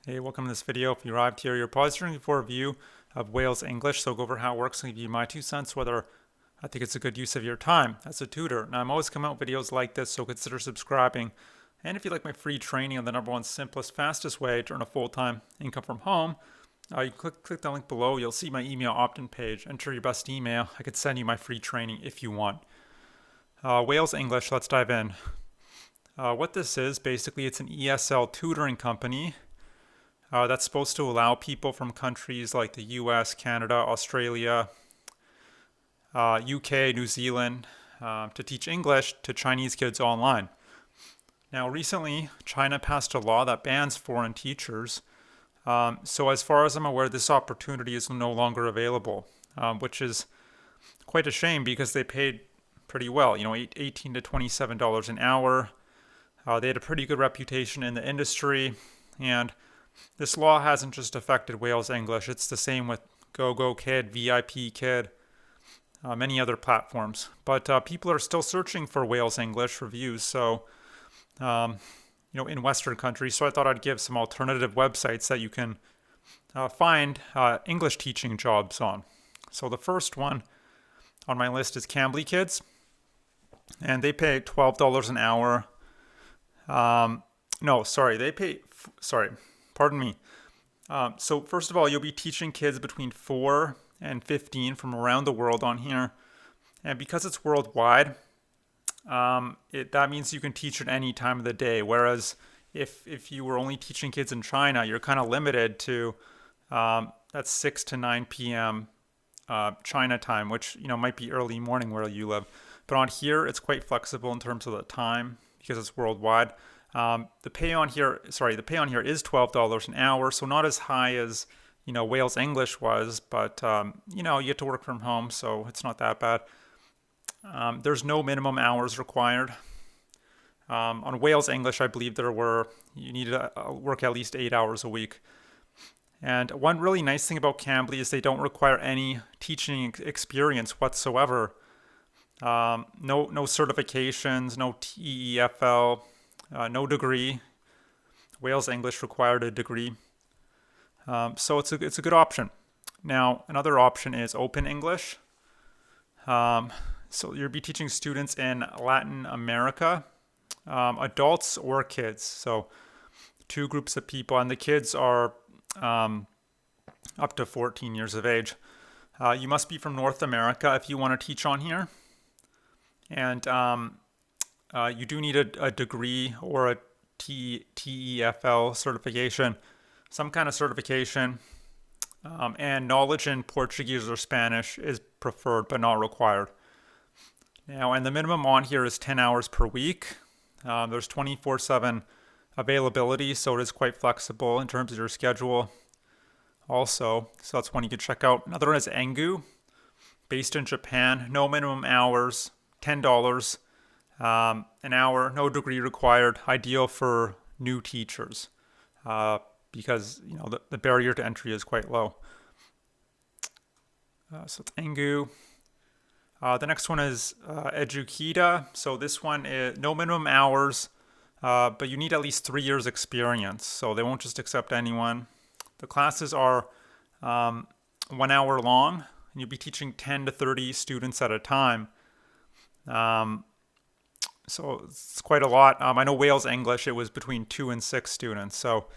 Hey, welcome to this video. If you arrived here, you're pausing for a view of Wales English, so go over how it works and give you my 2 cents, whether I think it's a good use of your time as a tutor. Now, I'm always coming out with videos like this, so consider subscribing. And if you like my free training on the #1 simplest, fastest way to earn a full-time income from home, you click the link below. You'll see my email opt-in page. Enter your best email. I could send you my free training if you want. Wales English, let's dive in. What this is, basically, it's an ESL tutoring company. That's supposed to allow people from countries like the US, Canada, Australia, UK, New Zealand to teach English to Chinese kids online. Now, recently, China passed a law that bans foreign teachers. So as far as I'm aware, this opportunity is no longer available, which is quite a shame because they paid pretty well, $18 to $27 an hour. They had a pretty good reputation in the industry, and this law hasn't just affected Wales English. It's the same with GoGo Kid, VIP Kid, many other platforms. But people are still searching for Wales English reviews, so in Western countries. So I thought I'd give some alternative websites that you can find English teaching jobs on. So the first one on my list is Cambly Kids, and they pay $12 an hour. Pardon me. So first of all, you'll be teaching kids between 4 and 15 from around the world on here. And because it's worldwide, that means you can teach at any time of the day. Whereas if you were only teaching kids in China, you're kind of limited to that's 6 to 9 p.m. China time, which might be early morning where you live. But on here, it's quite flexible in terms of the time because it's worldwide. The pay on here is $12 an hour, so not as high as Wales English was, but you get to work from home, so it's not that bad. There's no minimum hours required. On Wales English, I believe you need to work at least 8 hours a week. And one really nice thing about Cambly is they don't require any teaching experience whatsoever. No certifications, no TEFL. No degree. Wales English required a degree. So it's a good option. Now, another option is Open English. So you'll be teaching students in Latin America, adults or kids. So 2 groups of people, and the kids are up to 14 years of age. You must be from North America if you want to teach on here. And you do need a degree or a TEFL certification, some kind of certification, and knowledge in Portuguese or Spanish is preferred but not required. Now, and the minimum on here is 10 hours per week. There's 24/7 availability, so it is quite flexible in terms of your schedule also. So that's one you can check out. Another one is Angu, based in Japan. No minimum hours, $10 an hour, no degree required, ideal for new teachers because the barrier to entry is quite low. So it's Angu. The next one is educita. So this one is no minimum hours, but you need at least 3 years experience. So they won't just accept anyone. The classes are 1 hour long, and you'll be teaching 10 to 30 students at a time. So it's quite a lot. I know Wales English, it was between 2 and 6 students. So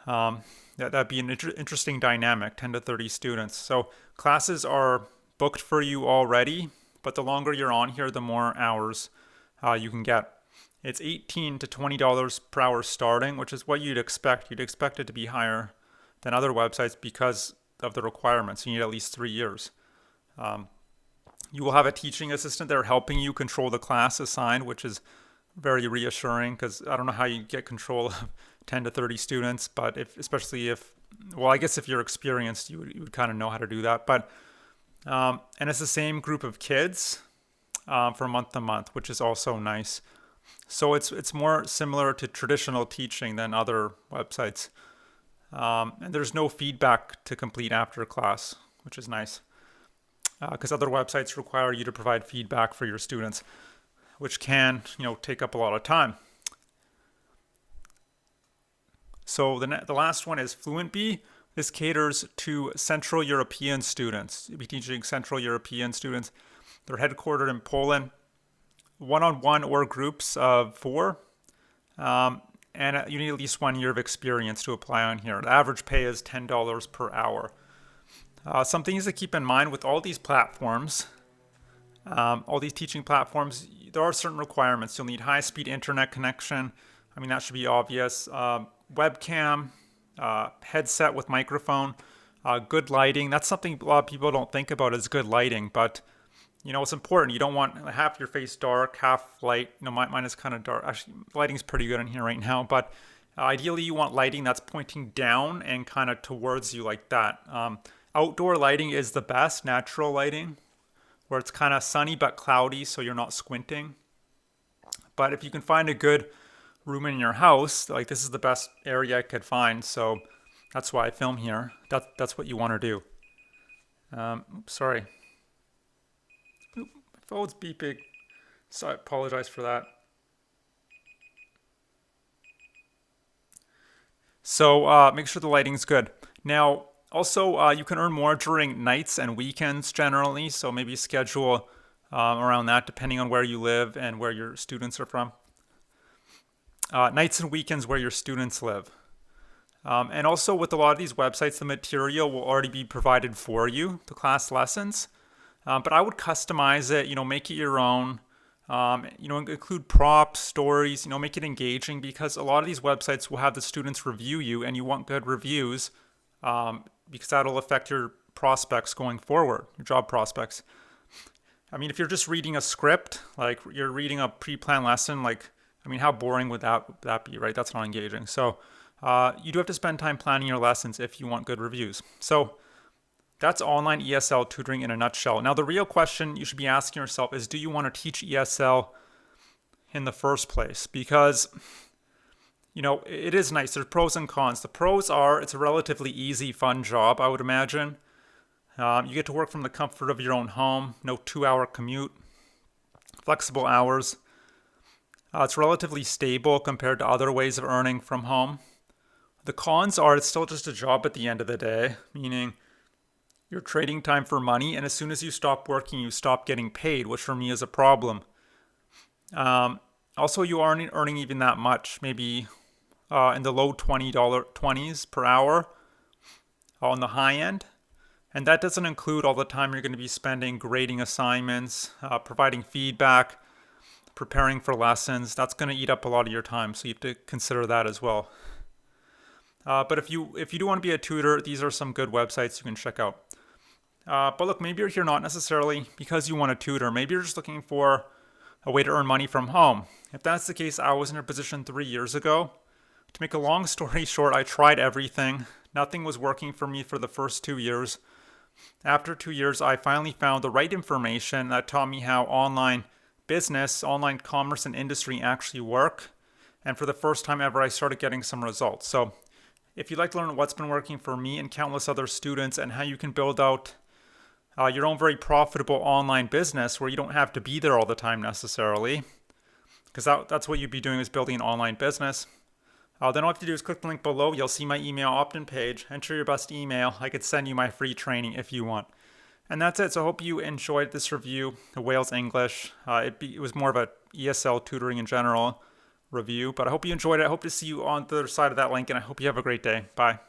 that'd be an interesting dynamic, 10 to 30 students. So classes are booked for you already, but the longer you're on here, the more hours you can get. It's $18 to $20 per hour starting, which is what you'd expect. You'd expect it to be higher than other websites because of the requirements. You need at least 3 years. You will have a teaching assistant there helping you control the class assigned, which is very reassuring because I don't know how you get control of 10 to 30 students, but I guess if you're experienced, you would kind of know how to do that. But and it's the same group of kids from month to month, which is also nice. So it's more similar to traditional teaching than other websites. And there's no feedback to complete after class, which is nice. Because other websites require you to provide feedback for your students, which can, take up a lot of time. So the last one is fluentb. This caters to Central European students. You'll be teaching Central European students. They're headquartered in Poland. One-on-one or groups of 4. And you need at least 1 year of experience to apply on here. The average pay is $10 per hour. Some things to keep in mind with all these platforms, all these teaching platforms, there are certain requirements. You'll need high-speed internet connection. I mean, that should be obvious. Webcam, headset with microphone, good lighting. That's something a lot of people don't think about is good lighting, but it's important. You don't want half your face dark, half light. Mine is kind of dark. Actually, lighting's pretty good in here right now, but ideally you want lighting that's pointing down and kind of towards you like that. Outdoor lighting is the best, natural lighting, where it's kind of sunny but cloudy, so you're not squinting. But if you can find a good room in your house, like this is the best area I could find, so that's why I film here. That's what you want to do. Sorry. My phone's beeping, so I apologize for that. So make sure the lighting's good. Now, also, you can earn more during nights and weekends generally, so maybe schedule around that depending on where you live and where your students are from. Nights and weekends where your students live. And also with a lot of these websites, the material will already be provided for you, the class lessons. But I would customize it, make it your own. Include props, stories, make it engaging, because a lot of these websites will have the students review you, and you want good reviews because that'll affect your prospects going forward, your job prospects. I mean, if you're just reading a script, like you're reading a pre-planned lesson, how boring would that be, right? That's not engaging. So you do have to spend time planning your lessons if you want good reviews. So that's online ESL tutoring in a nutshell. Now, the real question you should be asking yourself is, do you want to teach ESL in the first place? Because, it is nice. There's pros and cons. The pros are it's a relatively easy, fun job, I would imagine. You get to work from the comfort of your own home, no 2-hour commute, flexible hours. It's relatively stable compared to other ways of earning from home. The cons are it's still just a job at the end of the day, meaning you're trading time for money, and as soon as you stop working, you stop getting paid, which for me is a problem. Also, you aren't earning even that much, maybe in the low $20s per hour on the high end. And that doesn't include all the time you're going to be spending grading assignments, providing feedback, preparing for lessons. That's going to eat up a lot of your time, so you have to consider that as well. But if you do want to be a tutor, these are some good websites you can check out. But look, maybe you're here not necessarily because you want to tutor. Maybe you're just looking for a way to earn money from home. If that's the case, I was in a position 3 years ago. To make a long story short, I tried everything. Nothing was working for me for the first 2 years. After 2 years, I finally found the right information that taught me how online business, online commerce, and industry actually work. And for the first time ever, I started getting some results. So if you'd like to learn what's been working for me and countless other students and how you can build out your own very profitable online business where you don't have to be there all the time necessarily, because that's what you'd be doing is building an online business, then all you have to do is click the link below. You'll see my email opt-in page. Enter your best email. I could send you my free training if you want. And that's it. So I hope you enjoyed this review, the Wales English. It was more of a ESL tutoring in general review, but I hope you enjoyed it. I hope to see you on the other side of that link, and I hope you have a great day. Bye.